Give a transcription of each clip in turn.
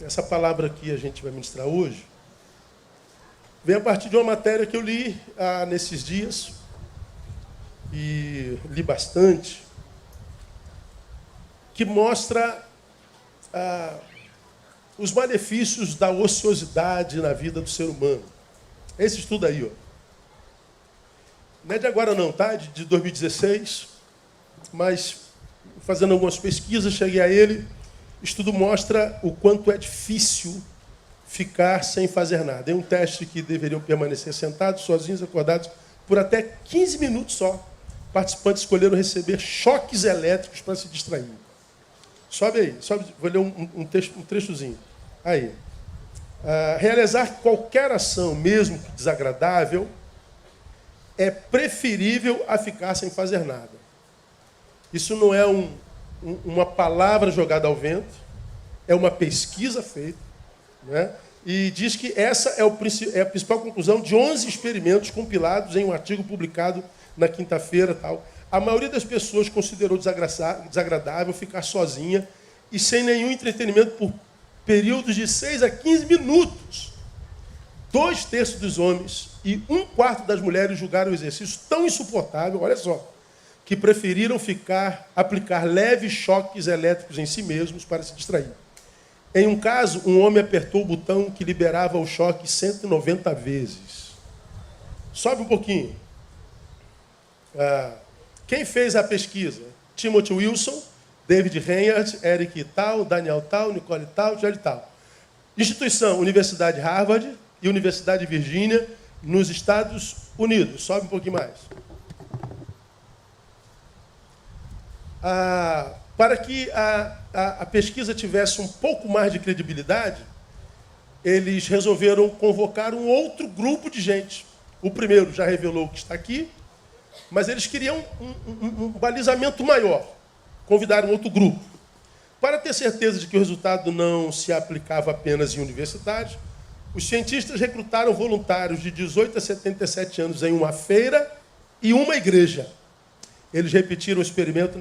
Essa palavra que a gente vai ministrar hoje vem a partir de uma matéria que eu li nesses dias, e li bastante, que mostra os malefícios da ociosidade na vida do ser humano. Esse estudo aí, ó. Não é de agora não, tá? De 2016, mas fazendo algumas pesquisas, cheguei a ele. O estudo mostra o quanto é difícil ficar sem fazer nada. É um teste que deveriam permanecer sentados, sozinhos, acordados, por até 15 minutos só. Participantes escolheram receber choques elétricos para se distrair. Sobe aí, vou ler um trechozinho. Aí. Realizar qualquer ação, mesmo que desagradável, é preferível a ficar sem fazer nada. Isso não é uma palavra jogada ao vento, é uma pesquisa feita, né? E diz que essa é a principal conclusão de 11 experimentos compilados em um artigo publicado na quinta-feira. Tal. A maioria das pessoas considerou desagradável ficar sozinha e sem nenhum entretenimento por períodos de 6 a 15 minutos. 2/3 dos homens e 1/4 das mulheres julgaram o exercício tão insuportável, olha só, que preferiram aplicar leves choques elétricos em si mesmos para se distrair. Em um caso, um homem apertou o botão que liberava o choque 190 vezes. Sobe um pouquinho. Quem fez a pesquisa? Timothy Wilson, David Reinhardt, Eric Tal, Daniel Tal, Nicole Tal, Jerry Tal. Instituição, Universidade Harvard e Universidade de Virgínia, nos Estados Unidos. Sobe um pouquinho mais. Para que a pesquisa tivesse um pouco mais de credibilidade, eles resolveram convocar um outro grupo de gente. O primeiro já revelou que está aqui, mas eles queriam um balizamento maior. Convidaram outro grupo. Para ter certeza de que o resultado não se aplicava apenas em universidades, os cientistas recrutaram voluntários de 18 a 77 anos em uma feira e uma igreja. Eles repetiram o experimento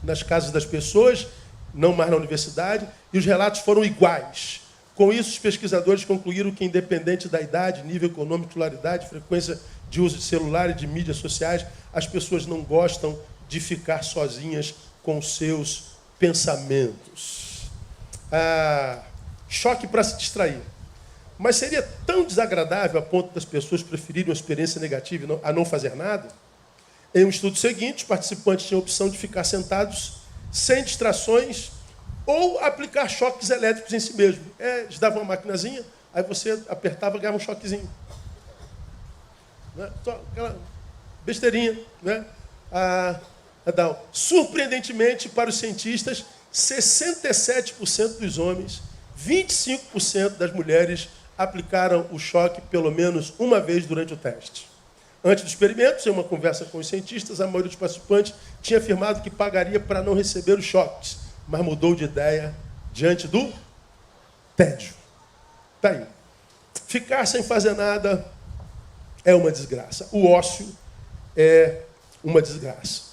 nas casas das pessoas, não mais na universidade, e os relatos foram iguais. Com isso, os pesquisadores concluíram que, independente da idade, nível econômico, escolaridade, frequência de uso de celular e de mídias sociais, as pessoas não gostam de ficar sozinhas com seus pensamentos. Choque para se distrair. Mas seria tão desagradável a ponto das pessoas preferirem uma experiência negativa a não fazer nada? Em um estudo seguinte, os participantes tinham a opção de ficar sentados sem distrações ou aplicar choques elétricos em si mesmo. Eles davam uma maquinazinha, aí você apertava e ganhava um choquezinho. Né? Só aquela besteirinha. Né? Surpreendentemente, para os cientistas, 67% dos homens, 25% das mulheres aplicaram o choque pelo menos uma vez durante o teste. Antes do experimento, em uma conversa com os cientistas, a maioria dos participantes tinha afirmado que pagaria para não receber os choques, mas mudou de ideia diante do tédio. Está aí. Ficar sem fazer nada é uma desgraça. O ócio é uma desgraça.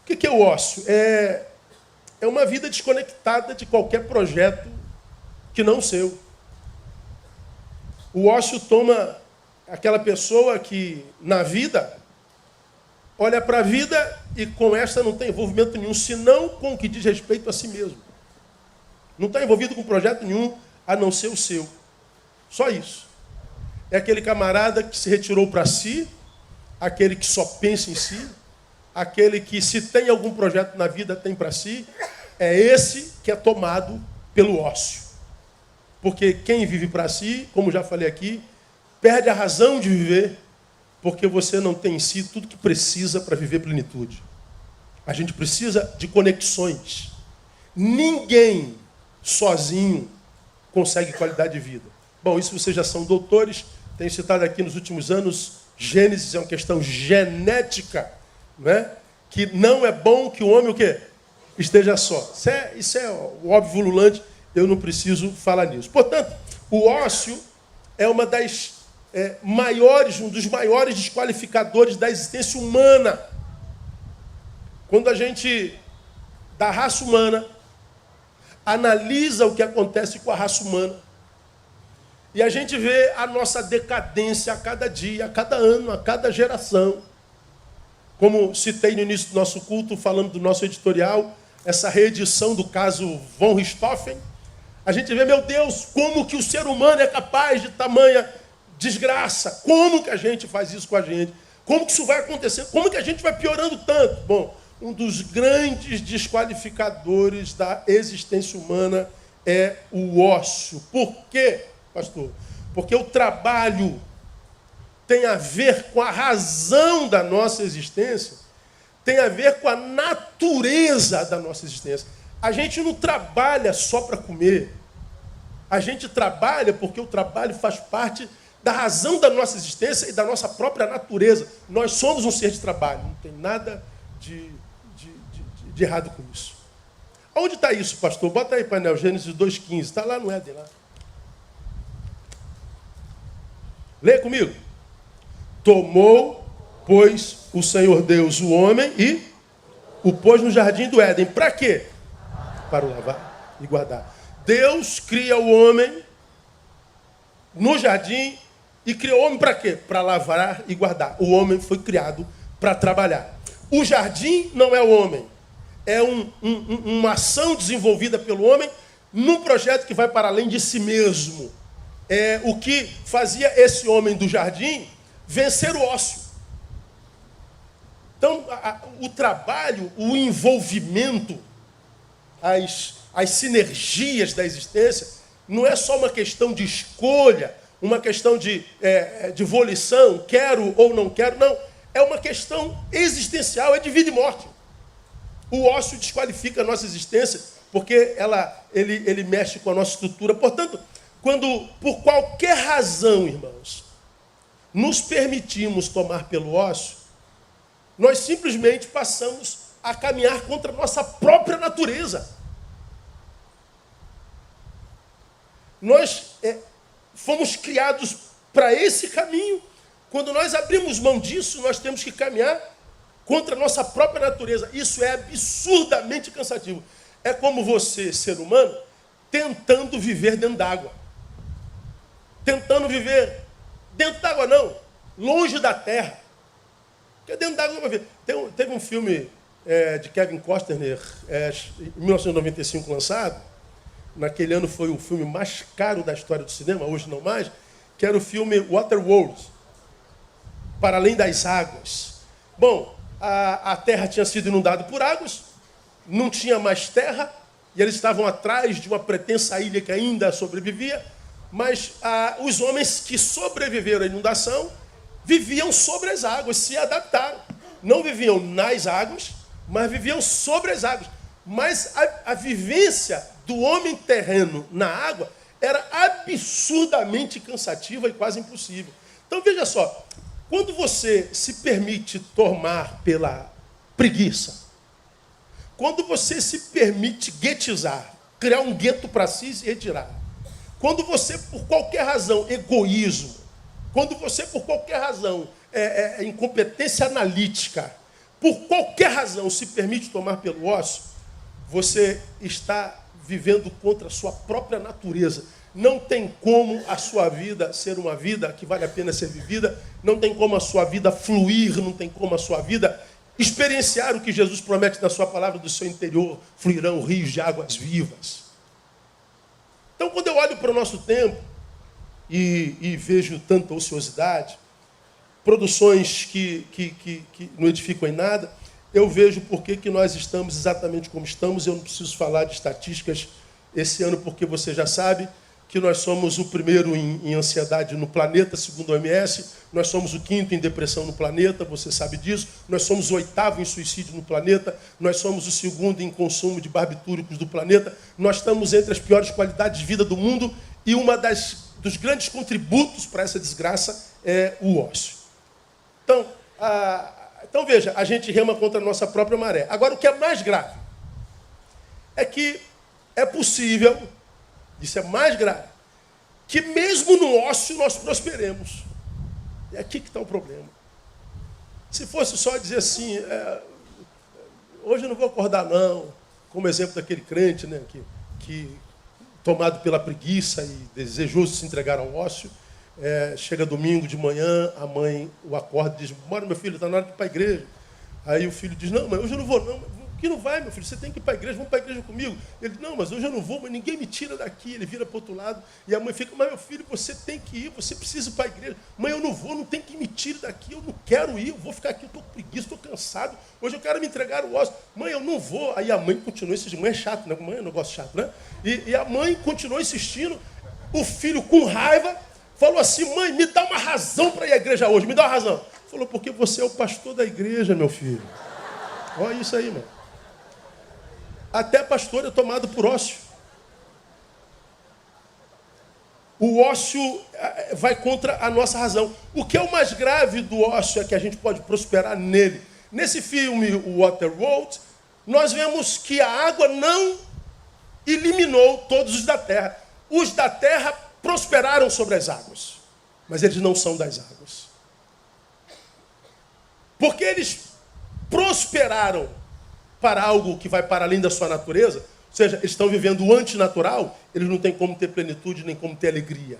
O que é o ócio? É uma vida desconectada de qualquer projeto que não o seu. O ócio toma aquela pessoa que, na vida, olha para a vida e com esta não tem envolvimento nenhum, senão com o que diz respeito a si mesmo. Não está envolvido com projeto nenhum, a não ser o seu. Só isso. É aquele camarada que se retirou para si, aquele que só pensa em si, aquele que, se tem algum projeto na vida, tem para si. É esse que é tomado pelo ócio. Porque quem vive para si, como já falei aqui, perde a razão de viver, porque você não tem em si tudo que precisa para viver plenitude. A gente precisa de conexões. Ninguém sozinho consegue qualidade de vida. Bom, isso vocês já são doutores. Tenho citado aqui nos últimos anos, Gênesis é uma questão genética, né? Que não é bom que o homem o quê? Esteja só. Isso é o óbvio ululante, eu não preciso falar nisso. Portanto, o ócio é um dos maiores desqualificadores da existência humana. Quando a gente, da raça humana, analisa o que acontece com a raça humana. E a gente vê a nossa decadência a cada dia, a cada ano, a cada geração. Como citei no início do nosso culto, falando do nosso editorial, essa reedição do caso von Richthofen, a gente vê, meu Deus, como que o ser humano é capaz de tamanha desgraça? Como que a gente faz isso com a gente? Como que isso vai acontecendo? Como que a gente vai piorando tanto? Bom, um dos grandes desqualificadores da existência humana é o ócio. Por quê, pastor? Porque o trabalho tem a ver com a razão da nossa existência, tem a ver com a natureza da nossa existência. A gente não trabalha só para comer. A gente trabalha porque o trabalho faz parte da razão da nossa existência e da nossa própria natureza. Nós somos um ser de trabalho. Não tem nada de errado com isso. Onde está isso, pastor? Bota aí, painel, Gênesis 2,15. Está lá no Éden, lá. Leia comigo. Tomou, pois, o Senhor Deus o homem e o pôs no jardim do Éden. Para quê? Para o lavar e guardar. Deus cria o homem no jardim e criou o homem para quê? Para lavrar e guardar. O homem foi criado para trabalhar. O jardim não é o homem. É uma ação desenvolvida pelo homem num projeto que vai para além de si mesmo. É o que fazia esse homem do jardim vencer o ócio. Então, o trabalho, o envolvimento, as sinergias da existência, não é só uma questão de escolha, uma questão de volição, quero ou não quero, não. É uma questão existencial, é de vida e morte. O ócio desqualifica a nossa existência, porque ele mexe com a nossa estrutura. Portanto, quando, por qualquer razão, irmãos, nos permitimos tomar pelo ócio, nós simplesmente passamos a caminhar contra a nossa própria natureza. Nós fomos criados para esse caminho. Quando nós abrimos mão disso, nós temos que caminhar contra a nossa própria natureza. Isso é absurdamente cansativo. É como você, ser humano, tentando viver dentro d'água. Tentando viver dentro d'água, não. Longe da terra. Porque dentro d'água não vai ver. Teve um filme de Kevin Costner, em 1995 lançado. Naquele ano foi o filme mais caro da história do cinema, hoje não mais, que era o filme Waterworld, Para Além das Águas. Bom, a terra tinha sido inundada por águas, não tinha mais terra, e eles estavam atrás de uma pretensa ilha que ainda sobrevivia, mas os homens que sobreviveram à inundação viviam sobre as águas, se adaptaram. Não viviam nas águas, mas viviam sobre as águas. Mas a vivência do homem terreno na água era absurdamente cansativa e quase impossível. Então veja só, quando você se permite tomar pela preguiça, quando você se permite guetizar, criar um gueto para si e se retirar, quando você, por qualquer razão, egoísmo, quando você, por qualquer razão, incompetência analítica, por qualquer razão se permite tomar pelo ócio, você está vivendo contra a sua própria natureza. Não tem como a sua vida ser uma vida que vale a pena ser vivida, não tem como a sua vida fluir, não tem como a sua vida experienciar o que Jesus promete na sua palavra, do seu interior fluirão rios de águas vivas. Então, quando eu olho para o nosso tempo e vejo tanta ociosidade, produções que não edificam em nada, eu vejo por que nós estamos exatamente como estamos. Eu não preciso falar de estatísticas esse ano, porque você já sabe que nós somos o primeiro em ansiedade no planeta, segundo a OMS. Nós somos o quinto em depressão no planeta, você sabe disso. Nós somos o oitavo em suicídio no planeta. Nós somos o segundo em consumo de barbitúricos do planeta. Nós estamos entre as piores qualidades de vida do mundo e dos grandes contributos para essa desgraça é o ócio. Então, veja, a gente rema contra a nossa própria maré. Agora, o que é mais grave é que é possível, isso é mais grave, que mesmo no ócio nós prosperemos. É aqui que está o problema. Se fosse só dizer assim, hoje eu não vou acordar não, como exemplo daquele crente, né, que tomado pela preguiça e desejoso de se entregar ao ócio, chega domingo de manhã, a mãe o acorda e diz: bora, meu filho, está na hora de ir para a igreja. Aí o filho diz: não, mãe, hoje eu não vou não. Por que não vai, meu filho? Você tem que ir para a igreja, vamos para a igreja comigo. Ele: não, mas hoje eu não vou, mas ninguém me tira daqui. Ele vira para o outro lado e a mãe fica: mas meu filho, você tem que ir, você precisa ir para a igreja. Mãe, eu não vou, não tem que me tire daqui, eu não quero ir, eu vou ficar aqui, eu estou com preguiça, estou cansado. Hoje eu quero me entregar o ócio. Mãe, eu não vou. Aí a mãe continua insistindo. Mãe é chato, né? Mãe é um negócio chato, né? E a mãe continuou insistindo. O filho, com raiva, falou assim: mãe, me dá uma razão para ir à igreja hoje, me dá uma razão. Falou: porque você é o pastor da igreja, meu filho. Olha isso aí, mano. Até pastor é tomado por ócio. O ócio vai contra a nossa razão. O que é o mais grave do ócio é que a gente pode prosperar nele. Nesse filme, o Waterworld, nós vemos que a água não eliminou todos os da terra. Os da terra prosperaram sobre as águas, mas eles não são das águas. Porque eles prosperaram para algo que vai para além da sua natureza, ou seja, eles estão vivendo o antinatural, eles não têm como ter plenitude, nem como ter alegria.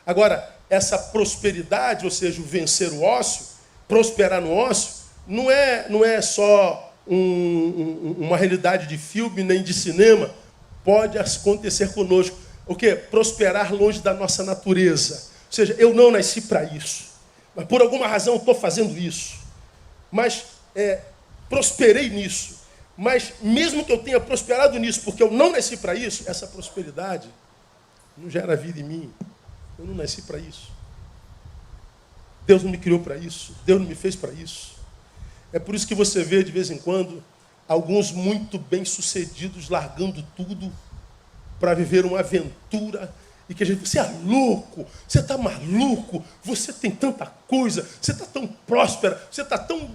Agora, essa prosperidade, ou seja, o vencer o ócio, prosperar no ócio, não é só uma realidade de filme, nem de cinema, pode acontecer conosco. O quê? Prosperar longe da nossa natureza. Ou seja, eu não nasci para isso, mas por alguma razão eu estou fazendo isso. Mas prosperei nisso. Mas mesmo que eu tenha prosperado nisso, porque eu não nasci para isso, essa prosperidade não gera vida em mim. Eu não nasci para isso. Deus não me criou para isso. Deus não me fez para isso. É por isso que você vê, de vez em quando, alguns muito bem-sucedidos largando tudo para viver uma aventura. E que a gente: você é louco, você está maluco, você tem tanta coisa, você está tão próspera, você está tão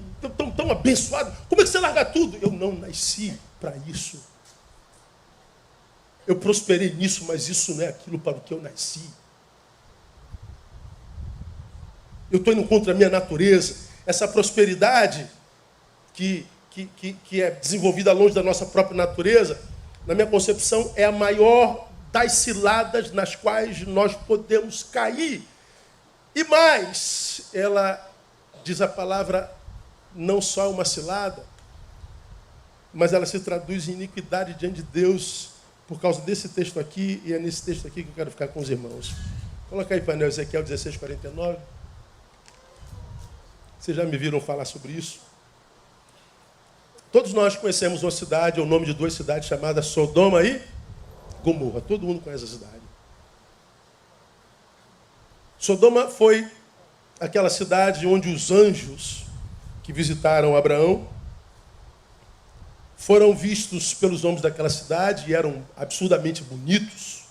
abençoado. Como é que você larga tudo? Eu não nasci para isso. Eu prosperei nisso, mas isso não é aquilo para o que eu nasci. Eu estou indo contra a minha natureza. Essa prosperidade que é desenvolvida longe da nossa própria natureza, na minha concepção, é a maior das ciladas nas quais nós podemos cair. E mais, ela, diz a palavra, não só é uma cilada, mas ela se traduz em iniquidade diante de Deus por causa desse texto aqui, e é nesse texto aqui que eu quero ficar com os irmãos. Coloca aí, painel, Ezequiel 16:49. Vocês já me viram falar sobre isso? Todos nós conhecemos uma cidade, o nome de duas cidades chamadas Sodoma e Gomorra. Todo mundo conhece a cidade. Sodoma foi aquela cidade onde os anjos que visitaram Abraão foram vistos pelos homens daquela cidade e eram absurdamente bonitos.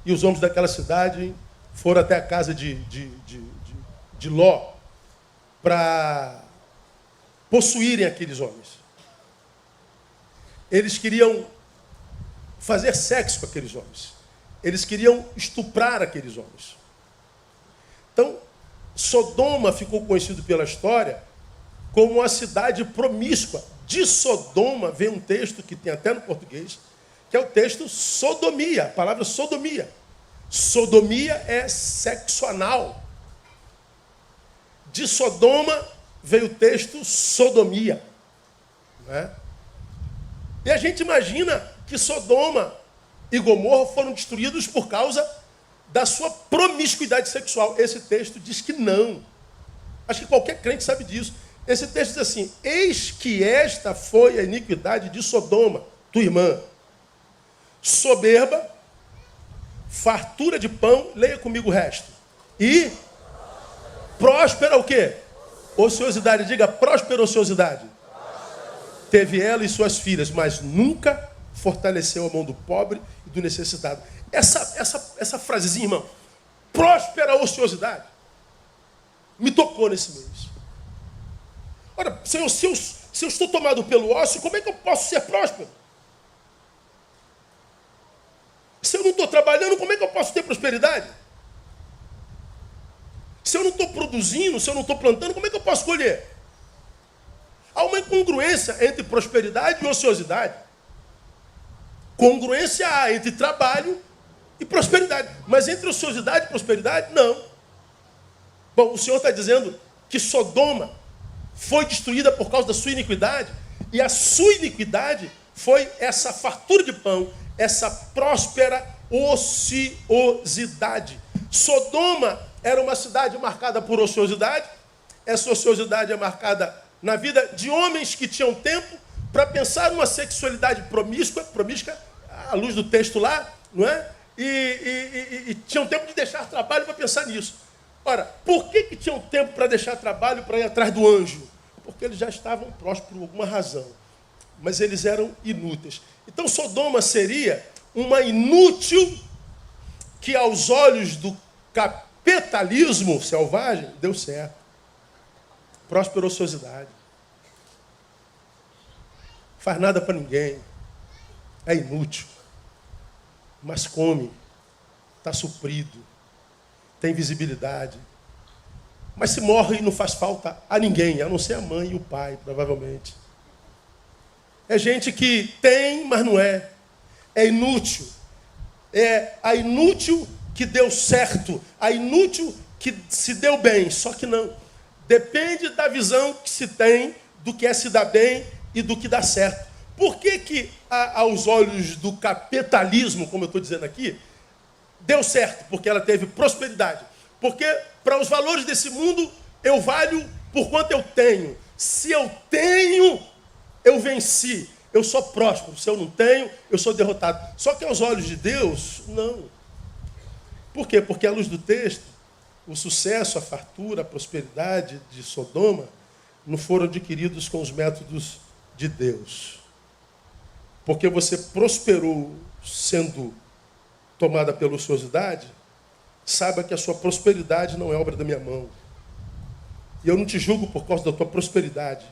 E os homens daquela cidade foram até a casa de Ló para possuírem aqueles homens. Eles queriam fazer sexo com aqueles homens. Eles queriam estuprar aqueles homens. Então, Sodoma ficou conhecido pela história como uma cidade promíscua. De Sodoma vem um texto que tem até no português, que é o texto sodomia, a palavra sodomia. Sodomia é sexo anal. De Sodoma veio o texto sodomia. Não é? E a gente imagina que Sodoma e Gomorra foram destruídos por causa da sua promiscuidade sexual. Esse texto diz que não. Acho que qualquer crente sabe disso. Esse texto diz assim: eis que esta foi a iniquidade de Sodoma, tua irmã. Soberba, fartura de pão, leia comigo o resto. E próspera o quê? Ociosidade. Diga: próspera ociosidade. Teve ela e suas filhas, mas nunca fortaleceu a mão do pobre e do necessitado. Essa frasezinha, irmão, próspera ociosidade, me tocou nesse mês. Ora, Senhor, se eu estou tomado pelo ócio, como é que eu posso ser próspero? Se eu não estou trabalhando, como é que eu posso ter prosperidade? Se eu não estou produzindo, se eu não estou plantando, como é que eu posso colher? Há uma incongruência entre prosperidade e ociosidade. Congruência há entre trabalho e prosperidade. Mas entre ociosidade e prosperidade, não. Bom, o Senhor está dizendo que Sodoma foi destruída por causa da sua iniquidade, e a sua iniquidade foi essa fartura de pão, essa próspera ociosidade. Sodoma era uma cidade marcada por ociosidade. Essa ociosidade é marcada na vida de homens que tinham tempo para pensar numa sexualidade promíscua, à luz do texto lá, não é? E tinham tempo de deixar trabalho para pensar nisso. Ora, por que tinham tempo para deixar trabalho para ir atrás do anjo? Porque eles já estavam prósperos por alguma razão. Mas eles eram inúteis. Então Sodoma seria uma inútil que aos olhos do capitalismo selvagem deu certo. Próspera ociosidade. Faz nada para ninguém. É inútil. Mas come. Está suprido. Tem visibilidade. Mas se morre, não faz falta a ninguém, a não ser a mãe e o pai, provavelmente. É gente que tem, mas não é. É inútil. É a inútil que deu certo. A inútil que se deu bem. Só que não. Depende da visão que se tem do que é se dar bem e do que dá certo. Por que aos olhos do capitalismo, como eu estou dizendo aqui, deu certo? Porque ela teve prosperidade. Porque para os valores desse mundo, eu valho por quanto eu tenho. Se eu tenho, eu venci. Eu sou próspero. Se eu não tenho, eu sou derrotado. Só que aos olhos de Deus, não. Por quê? Porque à luz do texto, o sucesso, a fartura, a prosperidade de Sodoma não foram adquiridos com os métodos de Deus. Porque você prosperou sendo tomada pela ociosidade, saiba que a sua prosperidade não é obra da minha mão. E eu não te julgo por causa da tua prosperidade.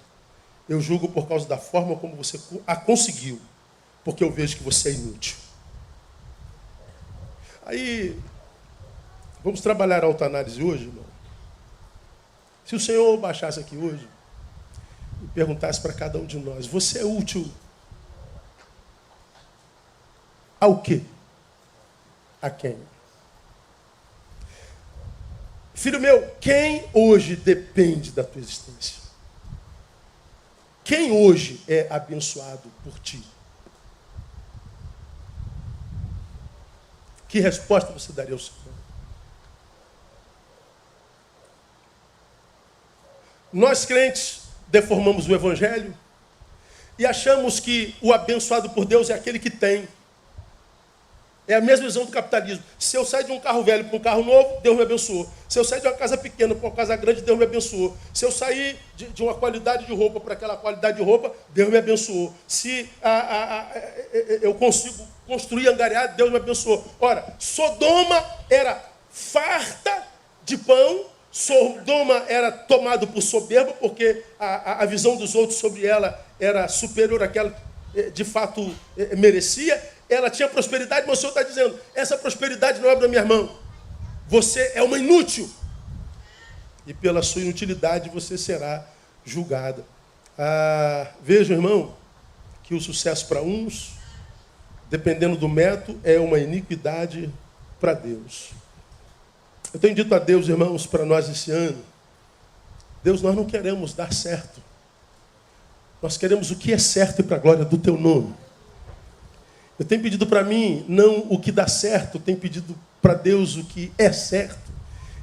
Eu julgo por causa da forma como você a conseguiu. Porque eu vejo que você é inútil. Aí, vamos trabalhar a autoanálise hoje, irmão? Se o Senhor baixasse aqui hoje e perguntasse para cada um de nós, você é útil ao quê? A quem? Filho meu, quem hoje depende da tua existência? Quem hoje é abençoado por ti? Que resposta você daria ao Senhor? Nós crentes deformamos o Evangelho e achamos que o abençoado por Deus é aquele que tem. É a mesma visão do capitalismo. Se eu sair de um carro velho para um carro novo, Deus me abençoou. Se eu sair de uma casa pequena para uma casa grande, Deus me abençoou. Se eu sair de uma qualidade de roupa para aquela qualidade de roupa, Deus me abençoou. Se eu consigo construir angariado, Deus me abençoou. Ora, Sodoma era farta de pão, Sodoma era tomado por soberba, porque a visão dos outros sobre ela era superior àquela que de fato merecia. Ela tinha prosperidade, mas o Senhor está dizendo, essa prosperidade não é obra da minha mão. Você é uma inútil. E pela sua inutilidade você será julgada. Veja, irmão, que o sucesso para uns, dependendo do método, é uma iniquidade para Deus. Eu tenho dito a Deus, irmãos, para nós esse ano, Deus, nós não queremos dar certo. Nós queremos o que é certo e para a glória do teu nome. Eu tenho pedido para mim, não o que dá certo, eu tenho pedido para Deus o que é certo.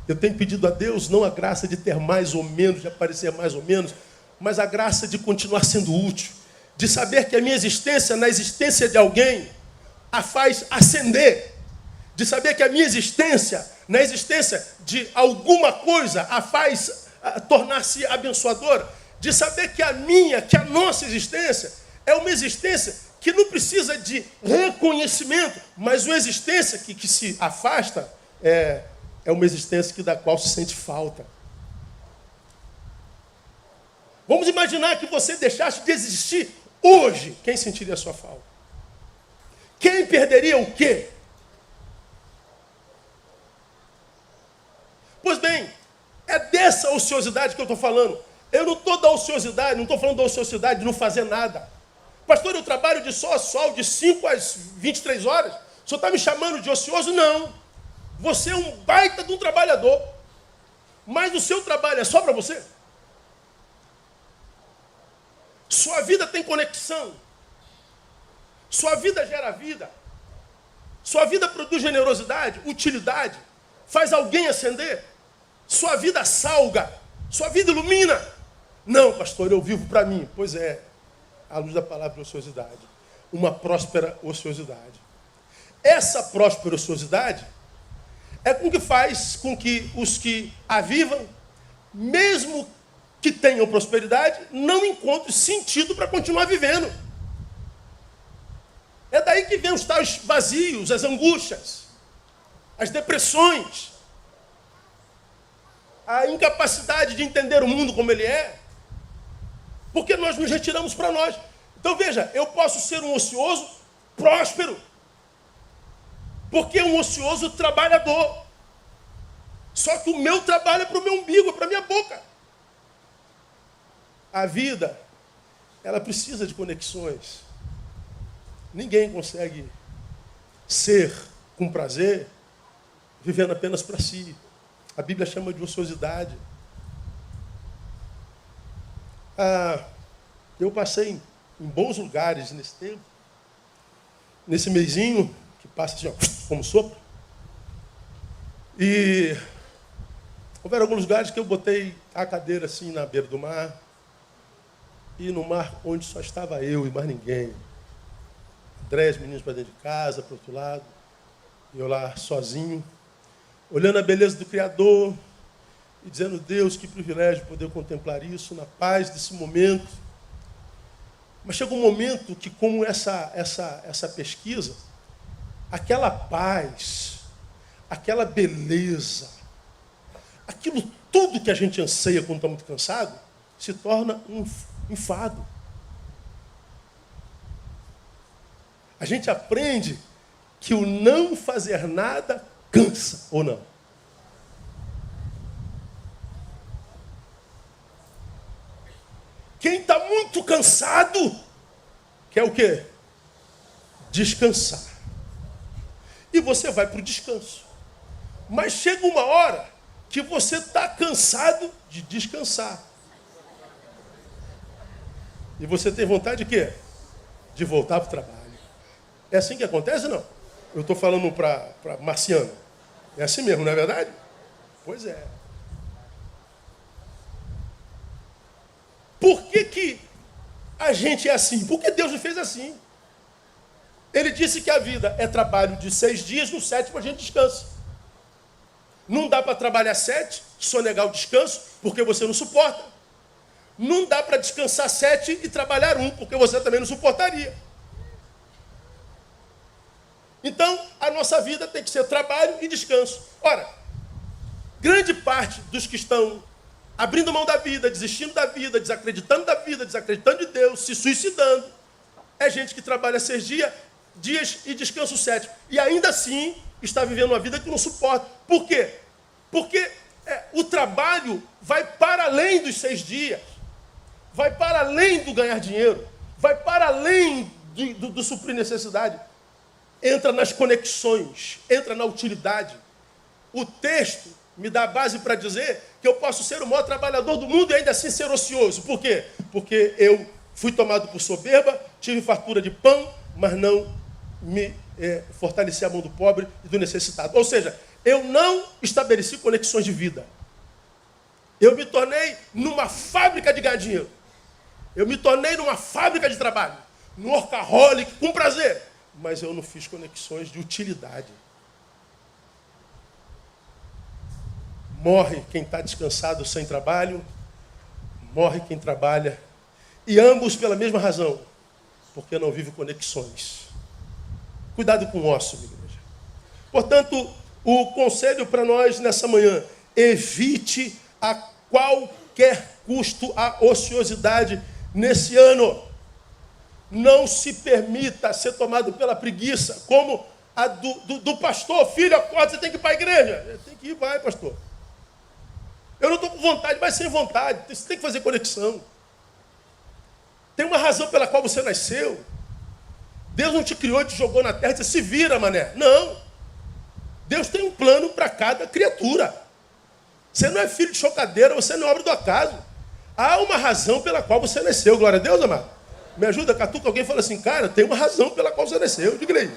Eu tenho pedido a Deus não a graça de ter mais ou menos, de aparecer mais ou menos, mas a graça de continuar sendo útil. De saber que a minha existência, na existência de alguém, a faz ascender. De saber que a minha existência, na existência de alguma coisa, a faz tornar-se abençoadora. De saber que a nossa existência é uma existência que não precisa de reconhecimento, mas uma existência que se afasta é uma existência da qual se sente falta. Vamos imaginar que você deixasse de existir hoje. Quem sentiria a sua falta? Quem perderia o quê? Pois bem, é dessa ociosidade que eu estou falando. Eu não estou da ociosidade, não estou falando da ociosidade de não fazer nada. Pastor, eu trabalho de sol a sol, de 5 às 23 horas. O senhor está me chamando de ocioso? Não. Você é um baita de um trabalhador. Mas o seu trabalho é só para você? Sua vida tem conexão. Sua vida gera vida. Sua vida produz generosidade, utilidade. Faz alguém ascender. Sua vida salga. Sua vida ilumina. Não, pastor, eu vivo para mim. Pois é, à luz da palavra de ociosidade. Uma próspera ociosidade. Essa próspera ociosidade é com que faz com que os que a vivam, mesmo que tenham prosperidade, não encontrem sentido para continuar vivendo. É daí que vem os tais vazios, as angústias, as depressões, a incapacidade de entender o mundo como ele é, porque nós nos retiramos para nós. Então veja, eu posso ser um ocioso próspero, porque é um ocioso trabalhador. Só que o meu trabalho é para o meu umbigo, é para a minha boca. A vida, ela precisa de conexões. Ninguém consegue ser com prazer, vivendo apenas para si. A Bíblia chama de ociosidade. Eu passei em bons lugares nesse tempo, nesse mesinho, que passa assim, ó, como sopro. E houveram alguns lugares que eu botei a cadeira assim na beira do mar, e no mar onde só estava eu e mais ninguém. 3 meninos para dentro de casa, para o outro lado, e eu lá sozinho, olhando a beleza do Criador e dizendo, Deus, que privilégio poder contemplar isso na paz desse momento. Mas chegou um momento que, como essa pesquisa, aquela paz, aquela beleza, aquilo tudo que a gente anseia quando está muito cansado, se torna um enfado. A gente aprende que o não fazer nada cansa, ou não? Quem está muito cansado quer o quê? Descansar. E você vai para o descanso. Mas chega uma hora que você está cansado de descansar. E você tem vontade de quê? De voltar para o trabalho. É assim que acontece, não? Eu estou falando para marciano. É assim mesmo, não é verdade? Pois é. Por que a gente é assim? Porque Deus nos fez assim. Ele disse que a vida é trabalho de 6 dias, no 7º a gente descansa. Não dá para trabalhar 7, sonegar o descanso, porque você não suporta. Não dá para descansar 7 e trabalhar 1, porque você também não suportaria. Então, a nossa vida tem que ser trabalho e descanso. Ora, grande parte dos que estão abrindo mão da vida, desistindo da vida, desacreditando da vida, desacreditando de Deus, se suicidando, é gente que trabalha 6 dias e descansa o 7º. E ainda assim está vivendo uma vida que não suporta. Por quê? Porque o trabalho vai para além dos 6 dias. Vai para além do ganhar dinheiro. Vai para além do suprir necessidade. Entra nas conexões, entra na utilidade. O texto me dá base para dizer que eu posso ser o maior trabalhador do mundo e ainda assim ser ocioso. Por quê? Porque eu fui tomado por soberba, tive fartura de pão, mas não me fortaleci a mão do pobre e do necessitado. Ou seja, eu não estabeleci conexões de vida. Eu me tornei numa fábrica de ganhar dinheiro. Eu me tornei numa fábrica de trabalho. No workaholic, com prazer. Mas eu não fiz conexões de utilidade. Morre quem está descansado sem trabalho, morre quem trabalha, e ambos pela mesma razão, porque não vive conexões. Cuidado com o osso, minha igreja. Portanto, o conselho para nós nessa manhã, evite a qualquer custo a ociosidade nesse ano. Não se permita ser tomado pela preguiça, como a do pastor. Filho, acorda, você tem que ir para a igreja. Tem que ir, vai, pastor. Eu não estou com vontade, vai sem vontade. Você tem que fazer conexão. Tem uma razão pela qual você nasceu. Deus não te criou e te jogou na terra e disse, se vira, mané. Não. Deus tem um plano para cada criatura. Você não é filho de chocadeira, você não é obra do acaso. Há uma razão pela qual você nasceu. Glória a Deus, amado. Me ajuda, catuca alguém e fala assim, cara, tem uma razão pela qual você nasceu. Diga aí.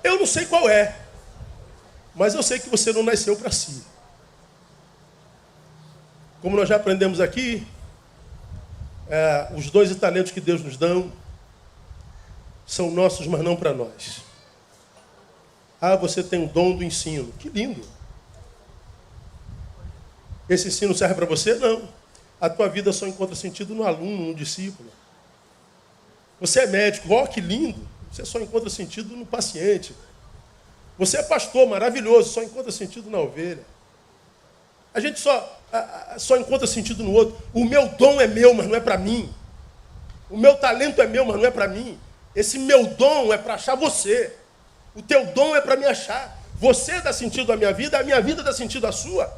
Eu não sei qual é, mas eu sei que você não nasceu para si. Como nós já aprendemos aqui, os dons e talentos que Deus nos dão são nossos, mas não para nós. Ah, você tem um dom do ensino. Que lindo. Esse ensino serve para você? Não. A tua vida só encontra sentido no aluno, no discípulo. Você é médico. Oh, que lindo. Você só encontra sentido no paciente. Você é pastor, maravilhoso. Só encontra sentido na ovelha. A gente só encontra sentido no outro. O meu dom é meu, mas não é para mim. O meu talento é meu, mas não é para mim. Esse meu dom é para achar você. O teu dom é para me achar. Você dá sentido à minha vida, a minha vida dá sentido à sua.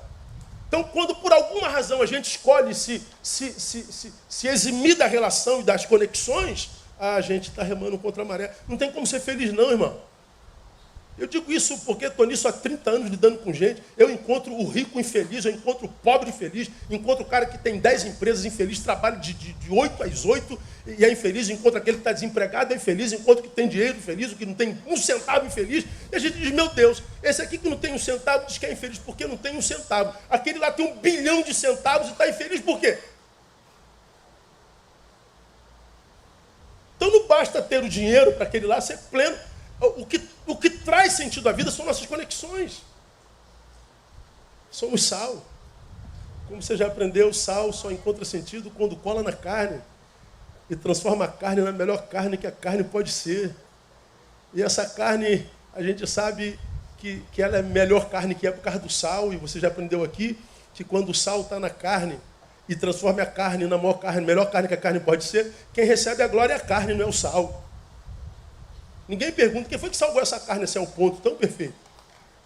Então, quando por alguma razão a gente escolhe se eximir da relação e das conexões, a gente está remando contra a maré. Não tem como ser feliz não, irmão. Eu digo isso porque estou nisso há 30 anos lidando com gente. Eu encontro o rico infeliz, eu encontro o pobre infeliz, encontro o cara que tem 10 empresas infeliz, trabalha de 8 às 8 e é infeliz, encontro aquele que está desempregado, é infeliz, encontro o que tem dinheiro infeliz, o que não tem um centavo infeliz. E a gente diz, meu Deus, esse aqui que não tem um centavo diz que é infeliz porque não tem um centavo. Aquele lá tem 1 bilhão de centavos e está infeliz por quê? Então não basta ter o dinheiro para aquele lá ser pleno. O que traz sentido à vida são nossas conexões. Somos sal. Como você já aprendeu, sal só encontra sentido quando cola na carne e transforma a carne na melhor carne que a carne pode ser. E essa carne, a gente sabe que ela é a melhor carne que é por causa do sal, e você já aprendeu aqui que quando o sal está na carne e transforma a carne na melhor carne que a carne pode ser, quem recebe a glória é a carne, não é o sal. Ninguém pergunta, quem foi que salgou essa carne assim a um ponto tão perfeito?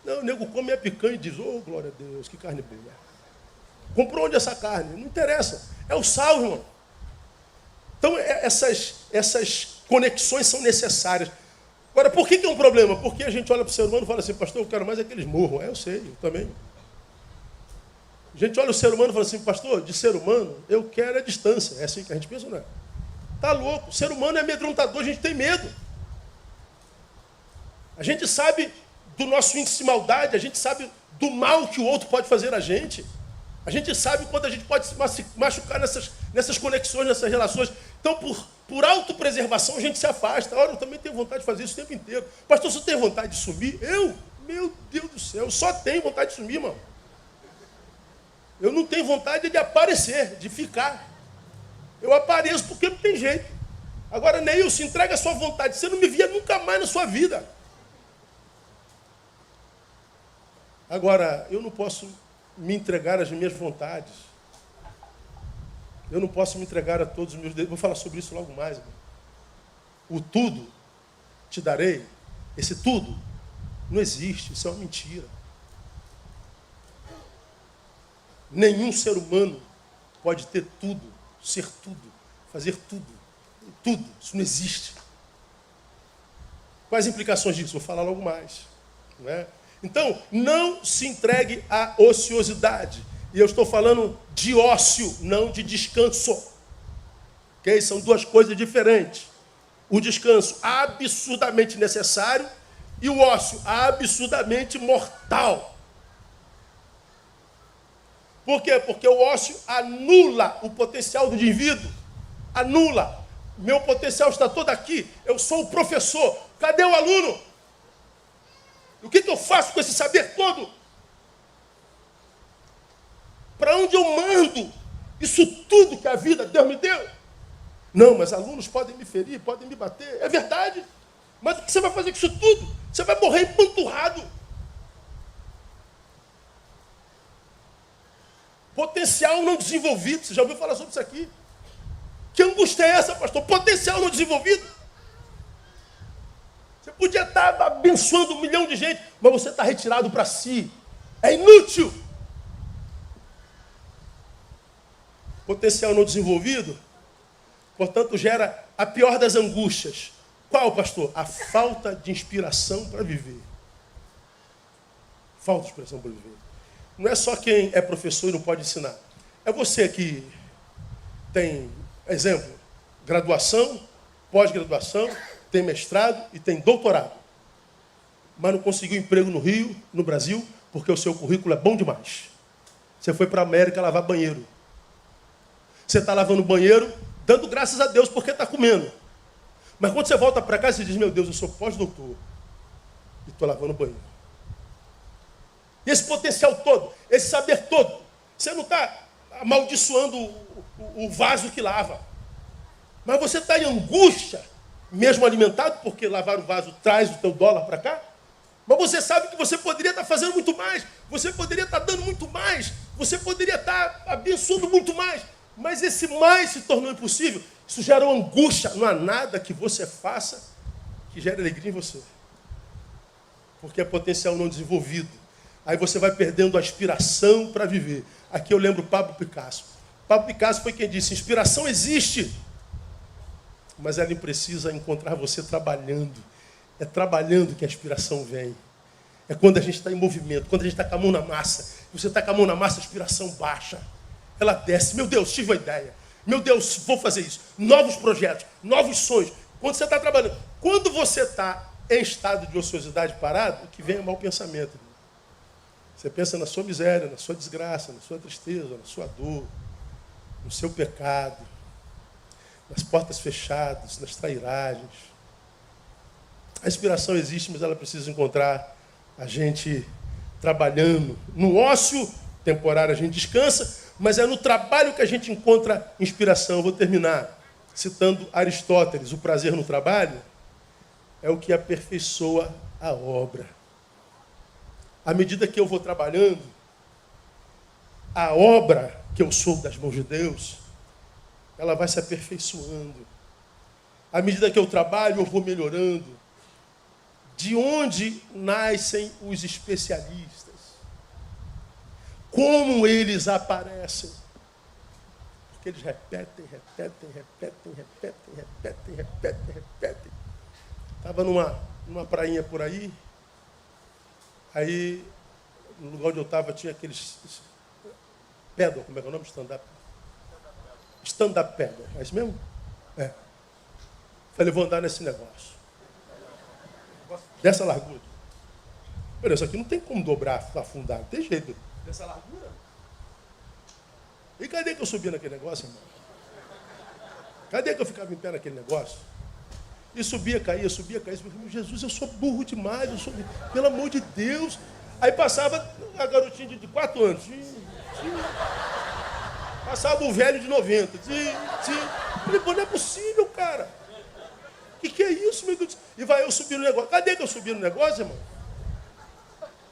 Não, o nego come a picanha e diz, oh, glória a Deus, que carne boa. Comprou onde essa carne? Não interessa. É o sal, irmão. Então, essas conexões são necessárias. Agora, por que é um problema? Porque a gente olha para o ser humano e fala assim, pastor, eu quero mais é que eles morram. Eu sei, eu também. A gente olha o ser humano e fala assim, pastor, de ser humano, eu quero a distância. É assim que a gente pensa, não é? Tá louco. O ser humano é amedrontador, a gente tem medo. A gente sabe do nosso índice de maldade, a gente sabe do mal que o outro pode fazer a gente. A gente sabe quando a gente pode se machucar nessas conexões, nessas relações. Então, por autopreservação, a gente se afasta. Ora, eu também tenho vontade de fazer isso o tempo inteiro. Pastor, você tem vontade de sumir? Eu? Meu Deus do céu, eu só tenho vontade de sumir, irmão. Eu não tenho vontade de aparecer, de ficar. Eu apareço porque não tem jeito. Agora, Neilson, entrega a sua vontade. Você não me via nunca mais na sua vida. Agora, eu não posso me entregar às minhas vontades. Eu não posso me entregar a todos os meus desejos. Vou falar sobre isso logo mais. Irmão. O tudo te darei. Esse tudo não existe. Isso é uma mentira. Nenhum ser humano pode ter tudo, ser tudo, fazer tudo. Tudo. Isso não existe. Quais as implicações disso? Vou falar logo mais. Não é? Então, não se entregue à ociosidade. E eu estou falando de ócio, não de descanso. Okay? São duas coisas diferentes. O descanso absurdamente necessário e o ócio absurdamente mortal. Por quê? Porque o ócio anula o potencial do indivíduo. Anula. Meu potencial está todo aqui. Eu sou o professor. Cadê o aluno? O que eu faço com esse saber todo? Para onde eu mando isso tudo que a vida Deus me deu? Não, mas alunos podem me ferir, podem me bater. É verdade. Mas o que você vai fazer com isso tudo? Você vai morrer empanturrado. Potencial não desenvolvido. Você já ouviu falar sobre isso aqui? Que angústia é essa, pastor? Potencial não desenvolvido. Você podia estar abençoando 1 milhão de gente, mas você está retirado para si. É inútil. Potencial não desenvolvido, portanto, gera a pior das angústias. Qual, pastor? A falta de inspiração para viver. Falta de inspiração para viver. Não é só quem é professor e não pode ensinar. É você que tem, exemplo, graduação, pós-graduação, tem mestrado e tem doutorado. Mas não conseguiu emprego no Rio, no Brasil, porque o seu currículo é bom demais. Você foi para a América lavar banheiro. Você está lavando banheiro, dando graças a Deus porque está comendo. Mas quando você volta para casa, você diz, meu Deus, eu sou pós-doutor e estou lavando banheiro. E esse potencial todo, esse saber todo, você não está amaldiçoando o vaso que lava. Mas você está em angústia, mesmo alimentado, porque lavar o vaso traz o teu dólar para cá. Mas você sabe que você poderia estar fazendo muito mais, você poderia estar dando muito mais, você poderia estar abençoando muito mais. Mas esse mais se tornou impossível. Isso gera uma angústia. Não há nada que você faça que gere alegria em você. Porque é potencial não desenvolvido. Aí você vai perdendo a inspiração para viver. Aqui eu lembro Pablo Picasso. Pablo Picasso foi quem disse, inspiração existe, mas ela precisa encontrar você trabalhando. É trabalhando que a inspiração vem. É quando a gente está em movimento, quando a gente está com a mão na massa. Você está com a mão na massa, a inspiração baixa. Ela desce. Meu Deus, tive uma ideia. Meu Deus, vou fazer isso. Novos projetos, novos sonhos. Quando você está trabalhando. Quando você está em estado de ociosidade parado, o que vem é mau pensamento. Você pensa na sua miséria, na sua desgraça, na sua tristeza, na sua dor, no seu pecado, nas portas fechadas, nas trairagens. A inspiração existe, mas ela precisa encontrar a gente trabalhando. No ócio temporário a gente descansa, mas é no trabalho que a gente encontra inspiração. Eu vou terminar citando Aristóteles. O prazer no trabalho é o que aperfeiçoa a obra. À medida que eu vou trabalhando, a obra que eu sou das mãos de Deus, ela vai se aperfeiçoando. À medida que eu trabalho, eu vou melhorando. De onde nascem os especialistas? Como eles aparecem? Porque eles repetem. Estava numa prainha por aí. Aí, no lugar onde eu estava, tinha aqueles pedal, como é que é o nome? Stand-up. Stand-up pedal. É isso mesmo? É. Falei, vou andar nesse negócio. Dessa largura. Olha, isso aqui não tem como dobrar, afundar, não tem jeito. Dessa largura. E cadê que eu subia naquele negócio, irmão? Cadê que eu ficava em pé naquele negócio? E subia, caía. Jesus, eu sou burro demais, pelo amor de Deus. Aí passava a garotinha de 4 anos. Passava o velho de 90. Falei, pô, não é possível, cara. O que é isso, meu Deus? E vai eu subir no negócio. Cadê que eu subi no negócio, irmão?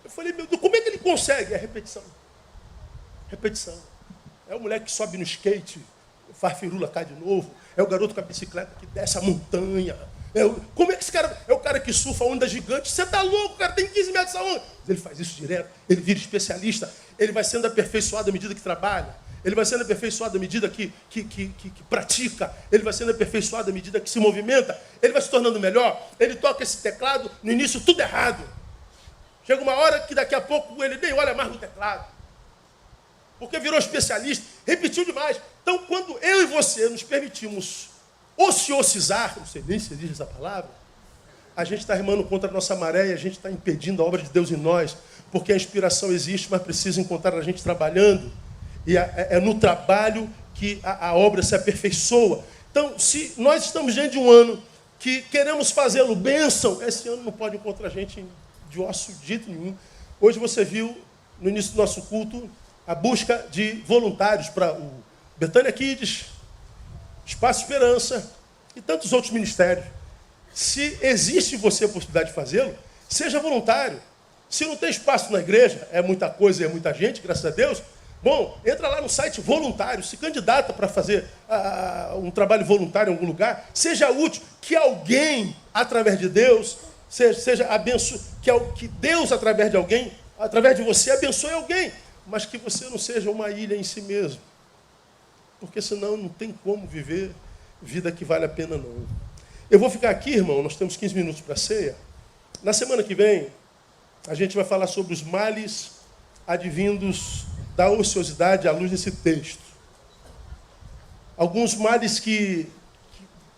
Eu falei, meu Deus, como é que ele consegue? É repetição. Repetição. É o moleque que sobe no skate, o farfirula cai de novo. É o garoto com a bicicleta que desce a montanha. Como é que esse cara... É o cara que surfa a onda gigante. Você tá louco, cara, tem 15 metros essa onda. Ele faz isso direto. Ele vira especialista. Ele vai sendo aperfeiçoado à medida que trabalha. Ele vai sendo aperfeiçoado à medida que pratica. Ele vai sendo aperfeiçoado à medida que se movimenta. Ele vai se tornando melhor. Ele toca esse teclado, no início tudo errado. Chega uma hora que daqui a pouco ele nem olha mais no teclado. Porque virou especialista, repetiu demais. Então, quando eu e você nos permitimos ociosizar, não sei nem se existe essa palavra, a gente está remando contra a nossa maré e a gente está impedindo a obra de Deus em nós, porque a inspiração existe, mas precisa encontrar a gente trabalhando. E é no trabalho que a obra se aperfeiçoa. Então, se nós estamos diante de um ano que queremos fazê-lo bênção, esse ano não pode encontrar a gente de ócio de jeito nenhum. Hoje você viu, no início do nosso culto, a busca de voluntários para o Betânia Kids, Espaço Esperança e tantos outros ministérios. Se existe em você a possibilidade de fazê-lo, seja voluntário. Se não tem espaço na igreja, é muita coisa e é muita gente, graças a Deus, bom, entra lá no site voluntário, se candidata para fazer um trabalho voluntário em algum lugar, seja útil, que alguém, através de Deus, seja abençoado, que Deus, através de alguém, através de você, abençoe alguém, mas que você não seja uma ilha em si mesmo. Porque senão não tem como viver vida que vale a pena, não. Eu vou ficar aqui, irmão, nós temos 15 minutos para a ceia. Na semana que vem, a gente vai falar sobre os males advindos da ociosidade à luz desse texto. Alguns males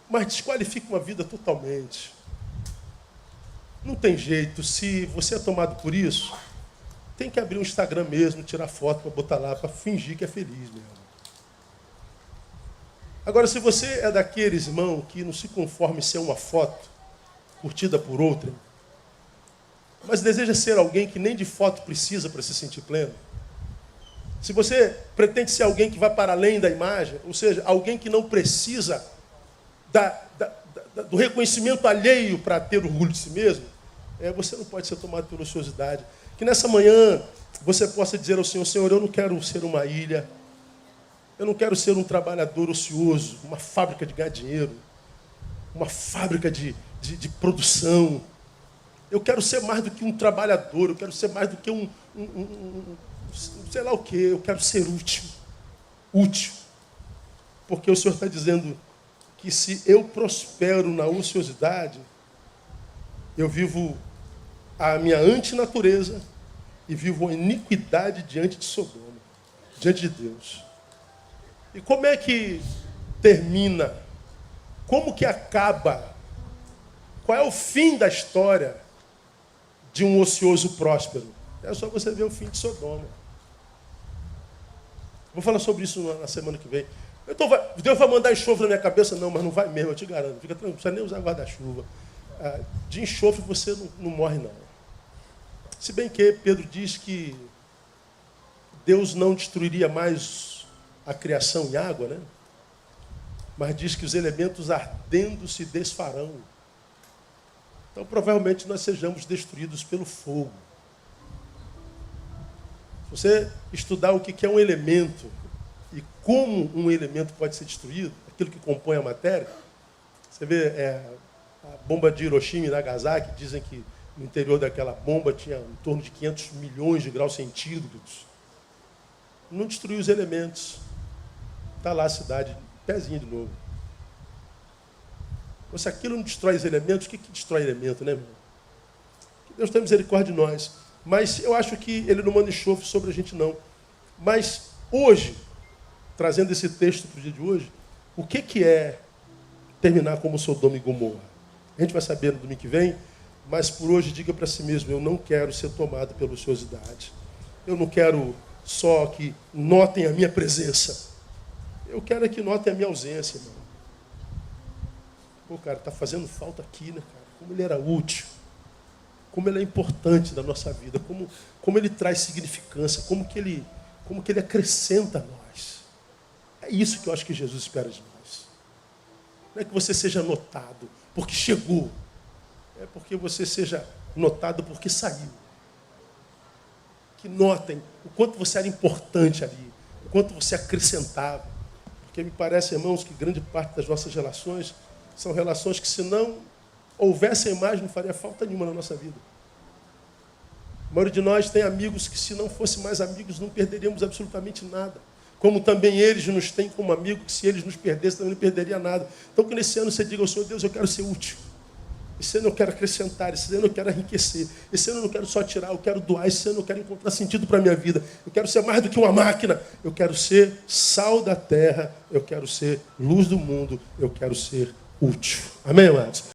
mas desqualificam a vida totalmente. Não tem jeito, se você é tomado por isso, tem que abrir um Instagram mesmo, tirar foto para botar lá, para fingir que é feliz mesmo. Agora, se você é daqueles, irmão, que não se conforma em ser uma foto curtida por outrem, mas deseja ser alguém que nem de foto precisa para se sentir pleno, se você pretende ser alguém que vai para além da imagem, ou seja, alguém que não precisa do reconhecimento alheio para ter orgulho de si mesmo, você não pode ser tomado pela ociosidade. Que nessa manhã você possa dizer ao Senhor: Senhor, eu não quero ser uma ilha, eu não quero ser um trabalhador ocioso, uma fábrica de ganhar dinheiro, uma fábrica de produção. Eu quero ser mais do que um trabalhador, eu quero ser mais do que sei lá o quê, eu quero ser útil. Útil. Porque o Senhor está dizendo que se eu prospero na ociosidade, eu vivo a minha antinatureza e vivo a iniquidade diante de Sodoma, diante de Deus. E como é que termina? Como que acaba? Qual é o fim da história de um ocioso próspero? É só você ver o fim de Sodoma. Vou falar sobre isso na semana que vem. Então, Deus vai mandar enxofre na minha cabeça? Não, mas não vai mesmo, eu te garanto. Fica tranquilo, não precisa nem usar guarda-chuva. De enxofre você não morre, não. Se bem que Pedro diz que Deus não destruiria mais a criação em água, né? Mas diz que os elementos ardendo se desfarão. Então, provavelmente, nós sejamos destruídos pelo fogo. Se você estudar o que é um elemento e como um elemento pode ser destruído, aquilo que compõe a matéria, você vê a bomba de Hiroshima e Nagasaki, dizem que no interior daquela bomba tinha em torno de 500 milhões de graus centígrados. Não destruiu os elementos. Está lá a cidade, pezinho de novo. Então, se aquilo não destrói os elementos, o que destrói elemento, né, irmão? Que Deus tenha misericórdia de nós. Mas eu acho que ele não manda enxofre sobre a gente, não. Mas hoje, trazendo esse texto para o dia de hoje, o que é terminar como Sodoma e Gomorra? A gente vai saber no domingo que vem, mas por hoje diga para si mesmo: eu não quero ser tomado pela ociosidade. Eu não quero só que notem a minha presença. Eu quero que notem a minha ausência, irmão. Pô, cara, está fazendo falta aqui, né, cara? Como ele era útil. Como ele é importante na nossa vida, como ele traz significância, como que ele acrescenta a nós. É isso que eu acho que Jesus espera de nós. Não é que você seja notado porque chegou, é porque você seja notado porque saiu. Que notem o quanto você era importante ali, o quanto você acrescentava. Porque me parece, irmãos, que grande parte das nossas relações são relações que, se não houvessem mais, não faria falta nenhuma na nossa vida. A maioria de nós tem amigos que, se não fossem mais amigos, não perderíamos absolutamente nada. Como também eles nos têm como amigos, que se eles nos perdessem, também não perderia nada. Então, que nesse ano você diga ao Senhor: Deus, eu quero ser útil. Esse ano eu quero acrescentar, esse ano eu quero enriquecer. Esse ano eu não quero só tirar, eu quero doar. Esse ano eu quero encontrar sentido para a minha vida. Eu quero ser mais do que uma máquina. Eu quero ser sal da terra. Eu quero ser luz do mundo. Eu quero ser útil. Amém, amados?